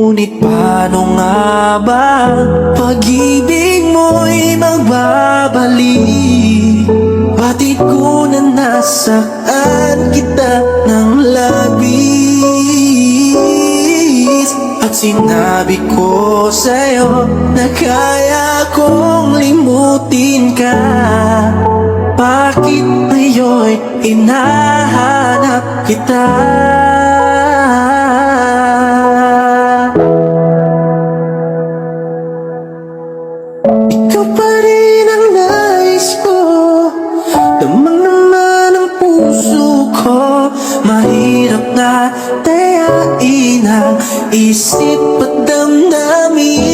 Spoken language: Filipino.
Ngunit paano nga ba pag-ibig mo'y magbabalik? Batid ko na nasaktan kita ng labis, at sinabi ko sa'yo na kaya kong limutin ka. Bakit ngayon'y hinahanap kita? Ikaw pa rin ang nais ko, damang naman ang puso ko. Mahirap na tayain ang isip at damdamin.